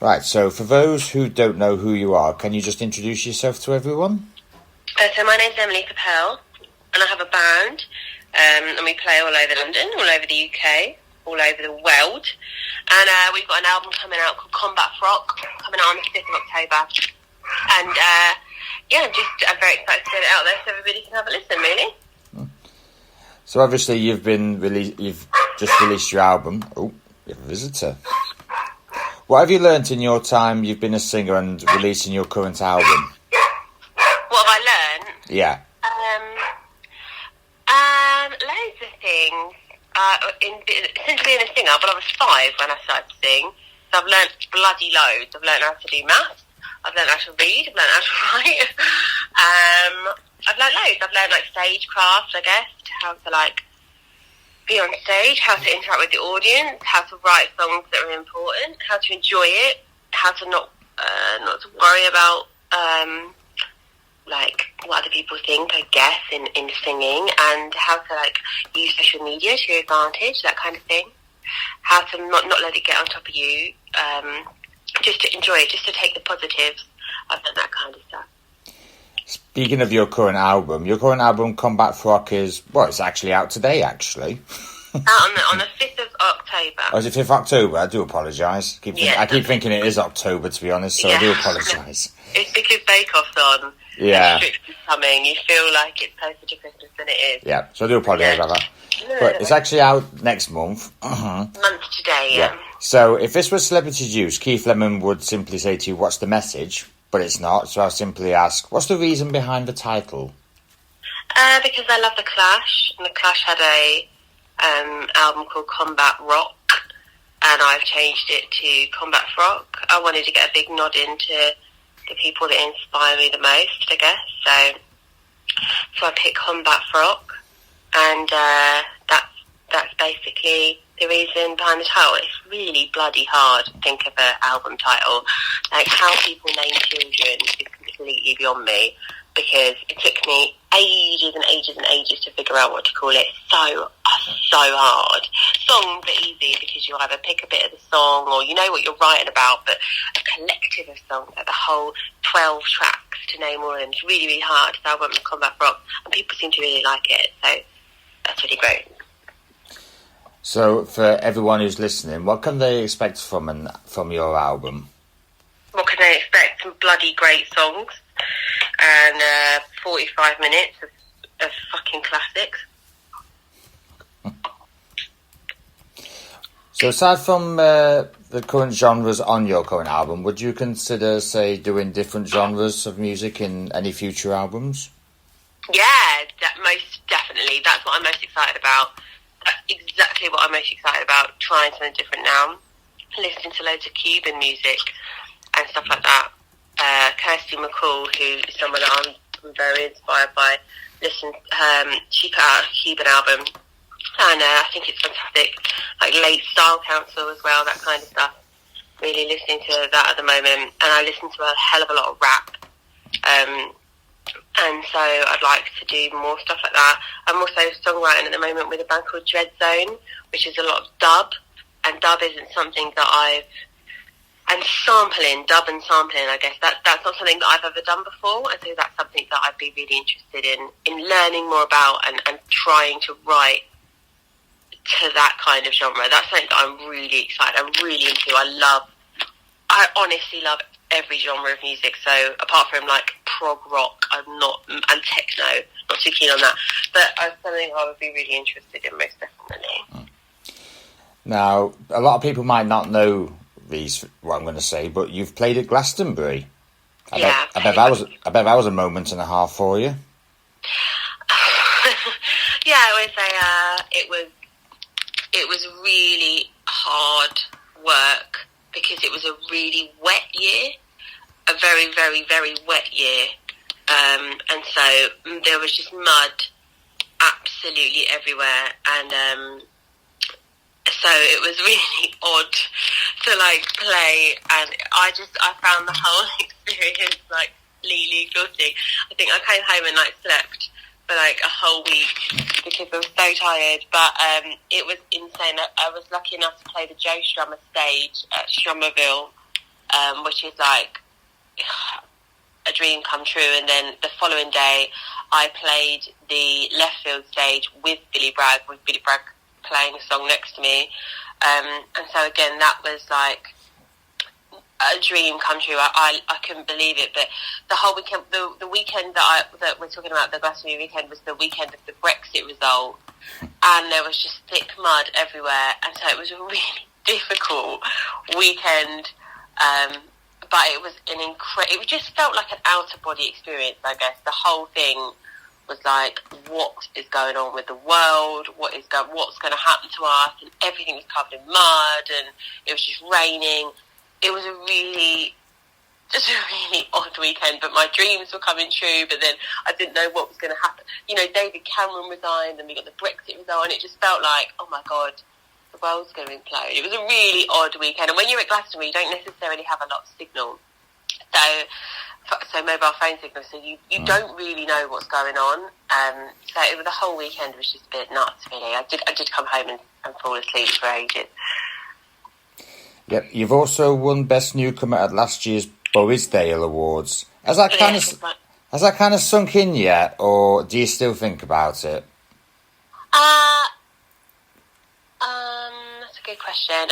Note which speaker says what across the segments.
Speaker 1: Right, so for those who don't know who you are, can you just introduce yourself to everyone?
Speaker 2: So my name's Emily CAPELL, and I have a band, and we play all over London, all over the UK, all over the world, and we've got an album coming out called Combat FROCK, coming out on the 5th of October, and I'm very excited to get it out there so everybody can have a listen, really.
Speaker 1: So obviously you've just released your album. Oh, you have a visitor. What have you learnt in your time you've been a singer and releasing your current album?
Speaker 2: What have I learned?
Speaker 1: Yeah.
Speaker 2: Loads of things. Since being a singer, but I was 5 when I started to sing, so I've learnt bloody loads. I've learnt how to do maths, I've learnt how to read, I've learnt how to write. I've learnt loads. I've learnt stagecraft, I guess, how to be on stage, how to interact with the audience, how to write songs that are important, how to enjoy it, how to not to worry about what other people think, I guess, in singing, and how to use social media to your advantage, that kind of thing. How to not let it get on top of you, just to enjoy it, just to take the positives. I've done that kind of stuff.
Speaker 1: Speaking of your current album Combat FROCK it's actually out today, actually.
Speaker 2: Out on the 5th of October.
Speaker 1: Oh, is it 5th of October? I do apologise. I keep thinking it is October, to be honest, so yeah. I do apologise.
Speaker 2: It's because Bake Off's on.
Speaker 1: Yeah.
Speaker 2: Strictly's coming. You feel like it's closer to Christmas than it is.
Speaker 1: Yeah, so I do apologise about that. No, but it's actually out next month.
Speaker 2: Month today, yeah.
Speaker 1: So if this was Celebrity Juice, Keith Lemon would simply say to you, what's the message? But it's not, so I'll simply ask, what's the reason behind the title?
Speaker 2: Because I love The Clash, and The Clash had a album called Combat Rock, and I've changed it to Combat FROCK. I wanted to get a big nod into the people that inspire me the most, I guess. So I picked Combat FROCK, and that's basically the reason behind the title. It's really bloody hard to think of an album title. How people name children is completely beyond me, because it took me ages and ages and ages to figure out what to call it. So hard. Songs are easy because you either pick a bit of the song or you know what you're writing about, but a collective of songs, the whole 12 tracks to name all of them, is really, really hard. So I went with Combat FROCK, and people seem to really like it, so that's really great.
Speaker 1: So for everyone who's listening, what can they expect from your album?
Speaker 2: What can they expect? Some bloody great songs and 45 minutes of fucking classics.
Speaker 1: So aside from the current genres on your current album, would you consider, say, doing different genres of music in any future albums?
Speaker 2: Yeah, most definitely. That's what I'm most excited about. That's exactly what I'm most excited about, trying something different now. Listening to loads of Cuban music and stuff like that. Kirsty McCall, who is someone that I'm very inspired by, she put out a Cuban album, and I think it's fantastic. Late Style Council as well, that kind of stuff. Really listening to that at the moment, and I listen to a hell of a lot of rap. And so I'd like to do more stuff like that. I'm also songwriting at the moment with a band called Dread Zone, which is a lot of dub, and dub isn't something that dub and sampling, I guess, that's not something that I've ever done before, and so that's something that I'd be really interested in learning more about and trying to write to that kind of genre. That's something that I'm really excited, I'm really into. I honestly love every genre of music, so apart from prog rock, and techno, not too keen on that, but something I would be really interested in, most definitely.
Speaker 1: Now, a lot of people might not know what I'm going to say, but you've played at Glastonbury. I bet that was a moment and a half for you.
Speaker 2: Yeah, I would say it was really hard work because it was a really wet year, a very, very, very wet year, and so there was just mud absolutely everywhere, and so it was really odd to play, and I found the whole experience completely exhausting. I think I came home and slept for a whole week because I was so tired, but it was insane. I was lucky enough to play the Joe Strummer stage at Strummerville which is like a dream come true. And then the following day, I played the left field stage with Billy Bragg playing a song next to me. And so again, that was like a dream come true. I couldn't believe it. But the whole weekend, the weekend that we're talking about, the Glastonbury weekend, was the weekend of the Brexit result, and there was just thick mud everywhere, and so it was a really difficult weekend. But it was it just felt like an out of body experience, I guess. The whole thing was like, what is going on with the world? What's going to happen to us? And everything was covered in mud, and it was just raining. It was a really odd weekend, but my dreams were coming true. But then I didn't know what was going to happen. You know, David Cameron resigned, and we got the Brexit result, and it just felt like, oh my God, the world's going to implode. It was a really odd weekend. And when you're at Glastonbury, you don't necessarily have a lot of signal. So mobile phone signal, so you don't really know what's going on. So the whole weekend was just a bit nuts, really. I did come home and fall asleep for ages.
Speaker 1: Yep, you've also won Best Newcomer at last year's Bowisdale Awards. Has that kind of sunk in yet, or do you still think about it?
Speaker 2: That's a good question.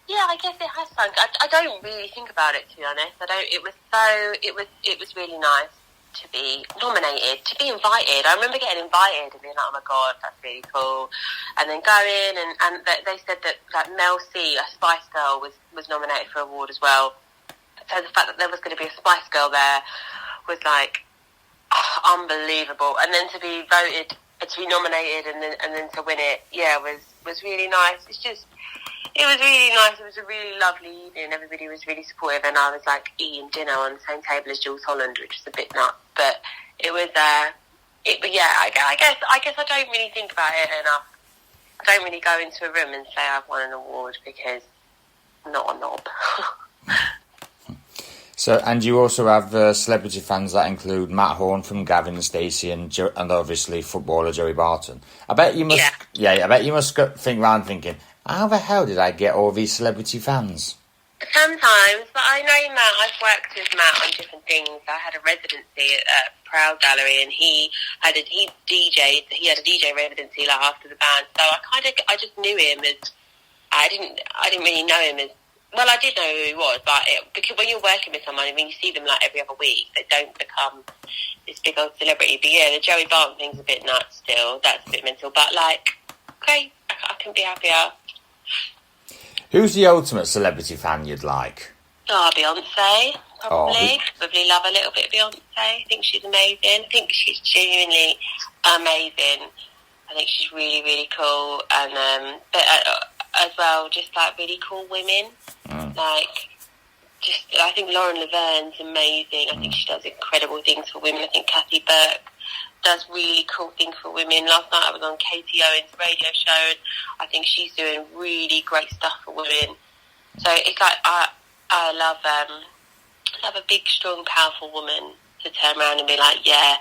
Speaker 2: Yeah, I guess it has sunk. I don't really think about it, to be honest. It was really nice to be nominated, to be invited. I remember getting invited and being like, oh my God, that's really cool. And then going and they said that Mel C, a Spice Girl, was nominated for an award as well. So the fact that there was going to be a Spice Girl there was like unbelievable. And then to be voted, to be nominated and then to win it, yeah, was really nice. It was really nice. It was a really lovely evening. Everybody was really supportive, and I was like eating dinner on the same table as Jules Holland, which was a bit nuts. But it was, I guess I don't really think about it enough. I don't really go into a room and say I've won an award, because I'm not a knob.
Speaker 1: So, and you also have celebrity fans that include Matt Horn from Gavin and Stacey, and obviously footballer Joey Barton. I bet you must. Yeah, I bet you must think around thinking, how the hell did I get all these celebrity fans?
Speaker 2: Sometimes, but I know Matt. I've worked with Matt on different things. I had a residency at Proud Gallery, and he had a DJ residency like after the band. So I just knew him as. I didn't really know him as. Well, I did know who he was, but because when you're working with someone, I mean, you see them like every other week, they don't become this big old celebrity. But yeah, the Joey Barton thing's a bit nuts still. That's a bit mental, but like, great. I couldn't be happier.
Speaker 1: Who's the ultimate celebrity fan you'd like?
Speaker 2: Oh, Beyonce, probably. Probably love a little bit of Beyonce. I think she's amazing. I think she's genuinely amazing. I think she's really, really cool. And but as well, just like really cool women. Like, I think Lauren Laverne's amazing. I think she does incredible things for women. I think Kathy Burke does really cool things for women. Last night I was on Katie Owen's radio show, and I think she's doing really great stuff for women. So it's like I love a big, strong, powerful woman to turn around and be like, yeah,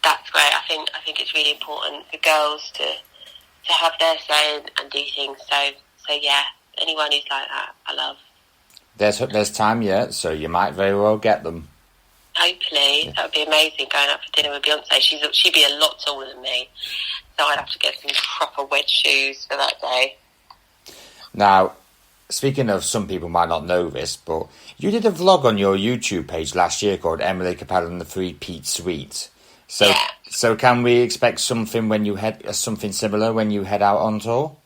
Speaker 2: that's great. I think it's really important for girls to have their say and do things. So yeah, anyone who's like that, I love.
Speaker 1: There's time yet, so you might very well get them.
Speaker 2: Hopefully, that would be amazing, going out for dinner with Beyonce. She'd be a lot taller than me, so I'd have to get some proper wedge shoes for that day.
Speaker 1: Now, speaking of, some people might not know this, but you did a vlog on your YouTube page last year called Emily CAPELL and the Three Pete Suite. So can we expect something something similar when you head out on tour?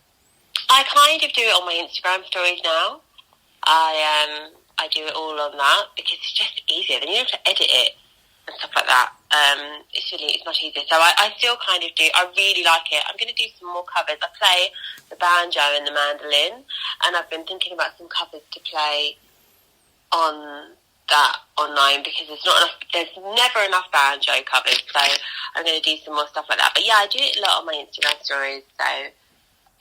Speaker 2: I kind of do it on my Instagram stories now. I do it all on that because it's just easier. Then you don't have to edit it and stuff like that. It's much easier. So I still kind of do. I really like it. I'm going to do some more covers. I play the banjo and the mandolin, and I've been thinking about some covers to play on that online because there's never enough banjo covers. So I'm going to do some more stuff like that. But yeah, I do it a lot on my Instagram stories. So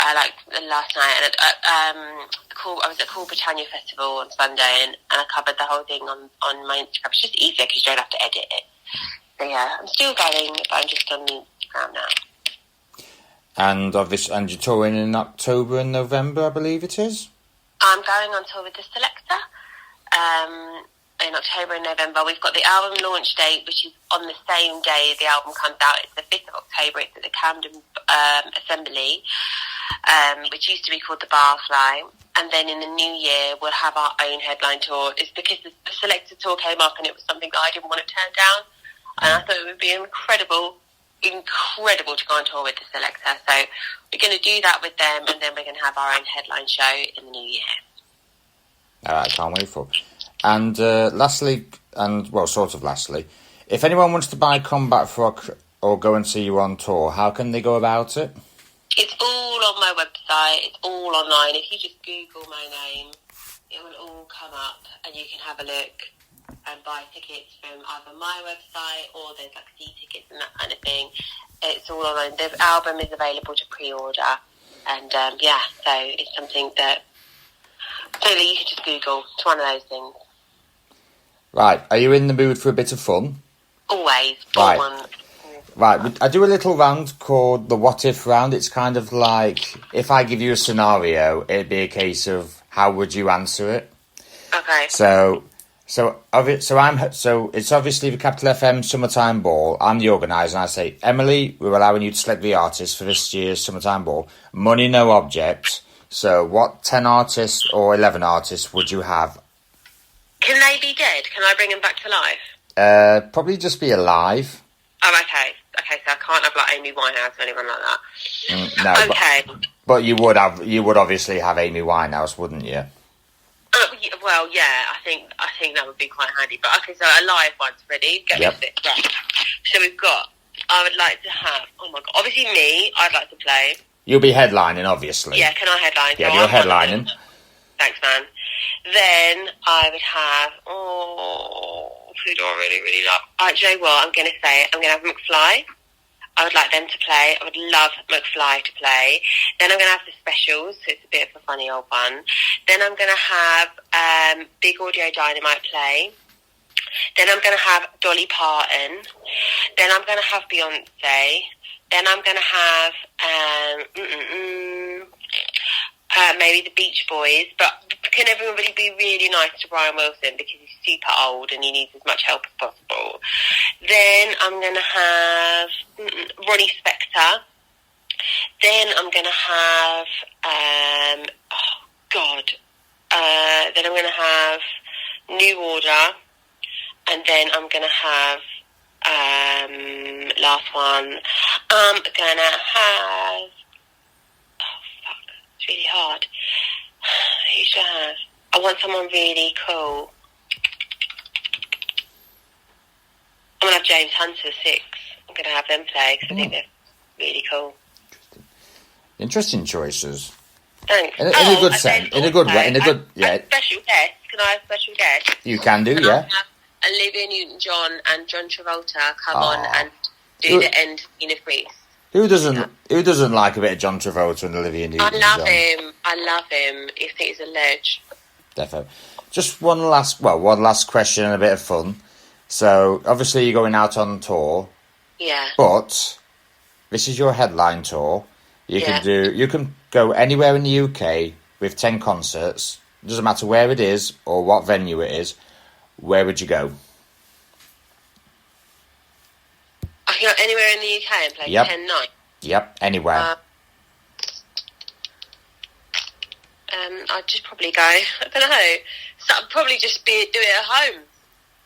Speaker 2: I like last night, and I was at Cool Britannia Festival on Sunday, and I covered the whole thing on my Instagram. It's just easier because you don't have to edit it. So yeah, I'm still going, but I'm just on Instagram now.
Speaker 1: And you're touring in October and November, I believe it is?
Speaker 2: I'm going on tour with the Selector in October and November. We've got the album launch date, which is on the same day the album comes out. It's the 5th of October. It's at the Camden Assembly, which used to be called the Barfly. And then in the new year, we'll have our own headline tour. It's because the Selector tour came up and it was something that I didn't want to turn down. And I thought it would be incredible to go on tour with the Selector. So we're going to do that with them, and then we're going to have our own headline show in the new year.
Speaker 1: All right, can't wait for it. And lastly, if anyone wants to buy Combat Frog or go and see you on tour, how can they go about it?
Speaker 2: It's all on my website. It's all online. If you just Google my name, it will all come up, and you can have a look and buy tickets from either my website or there's like C-tickets and that kind of thing. It's all online. The album is available to pre-order, and so it's something that really you can just Google. It's one of those things.
Speaker 1: Right, are you in the mood for a bit of fun?
Speaker 2: Always.
Speaker 1: Right, I do a little round called the What If round. It's kind of like, if I give you a scenario, it'd be a case of how would you answer it?
Speaker 2: Okay.
Speaker 1: So it's obviously the Capital FM Summertime Ball. I'm the organiser, and I say, Emily, we're allowing you to select the artists for this year's Summertime Ball. Money, no object. So what 10 artists or 11 artists would you have?
Speaker 2: Can they be dead? Can I bring them back to life?
Speaker 1: Probably just be alive.
Speaker 2: Oh, okay. Okay, so I can't have like Amy Winehouse or anyone like that.
Speaker 1: No.
Speaker 2: Okay.
Speaker 1: But you would obviously have Amy Winehouse, wouldn't you?
Speaker 2: Well, yeah, I think that would be quite handy. But okay, so a live one's ready. Get
Speaker 1: Yep.
Speaker 2: with it. Right. So we've got. I would like to have. Oh my god! Obviously, me. I'd like to play.
Speaker 1: You'll be headlining, obviously.
Speaker 2: Yeah. Can I headline?
Speaker 1: Yeah,
Speaker 2: So
Speaker 1: you're
Speaker 2: I'm
Speaker 1: headlining.
Speaker 2: Thanks, man. Then I would have. Who do I really, really love? Do you know what? I'm going to say it. I'm going to have McFly. I would like them to play. I would love McFly to play. Then I'm going to have the specials, so it's a bit of a funny old one. Then I'm going to have Big Audio Dynamite play. Then I'm going to have Dolly Parton. Then I'm going to have Beyonce. Then I'm going to have maybe the Beach Boys. But can everybody be really nice to Brian Wilson because he's super old and he needs as much help as possible. Then I'm going to have Ronnie Spector. Then I'm going to have then I'm going to have New Order, and then I'm going to have last one. I'm going to have it's really hard. Who should I have? I want someone really cool. I'm going to have James Hunter 6. I'm going to have them play because I think they're really cool.
Speaker 1: Interesting choices.
Speaker 2: Thanks.
Speaker 1: In a good sense. In a good way. Yeah.
Speaker 2: Special guest. Can I have special guest?
Speaker 1: You can do,
Speaker 2: Can
Speaker 1: yeah.
Speaker 2: I have Olivia Newton-John and John Travolta come on and do the end scene of Grease.
Speaker 1: Who doesn't like a bit of John Travolta and Olivia Newton-John?
Speaker 2: I love him. I think he's a ledge.
Speaker 1: Defo. Just one last question and a bit of fun. So, obviously you're going out on tour.
Speaker 2: Yeah.
Speaker 1: But this is your headline tour. You can go anywhere in the UK with 10 concerts. It doesn't matter where it is or what venue it is. Where would you go?
Speaker 2: I can go anywhere in the UK and play 10 nights.
Speaker 1: Yep, anywhere.
Speaker 2: I'd just probably go, I don't know, so I'd probably just do it at home.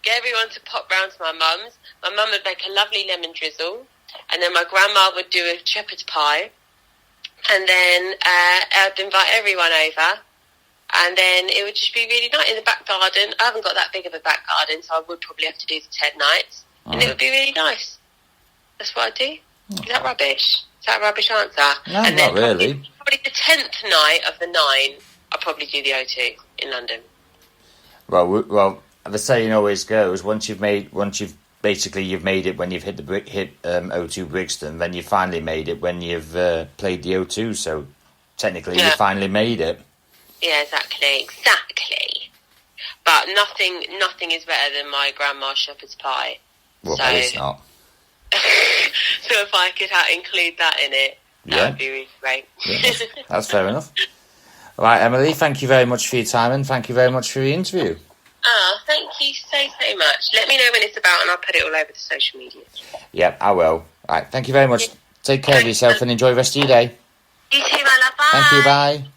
Speaker 2: Get everyone to pop round to my mum's. My mum would make a lovely lemon drizzle, and then my grandma would do a shepherd's pie, and then I'd invite everyone over, and then it would just be really nice in the back garden. I haven't got that big of a back garden, so I would probably have to do the 10 nights, and it would be really nice. That's what I'd do. Is that rubbish? Is that a rubbish answer?
Speaker 1: No,
Speaker 2: and
Speaker 1: not really.
Speaker 2: Probably the 10th night of the 9, I'll probably do the O2 in London.
Speaker 1: Well, the saying always goes: once you've made it when you've hit O2 Brixton, then you finally made it when you've played the O2. So technically, you finally made it.
Speaker 2: Yeah, exactly. But nothing is better than my grandma's shepherd's pie.
Speaker 1: Well, so, it's not.
Speaker 2: So if I could include that in it, that would be really great.
Speaker 1: Yeah, that's fair enough. Right, Emily, thank you very much for your time and thank you very much for the interview.
Speaker 2: Oh, thank you so much. Let me know when it's about and I'll put it all over the social media.
Speaker 1: Yep, I will. Right, thank you very much. Take care of yourself and enjoy the rest of your day.
Speaker 2: You too, my love. Bye.
Speaker 1: Thank you, bye.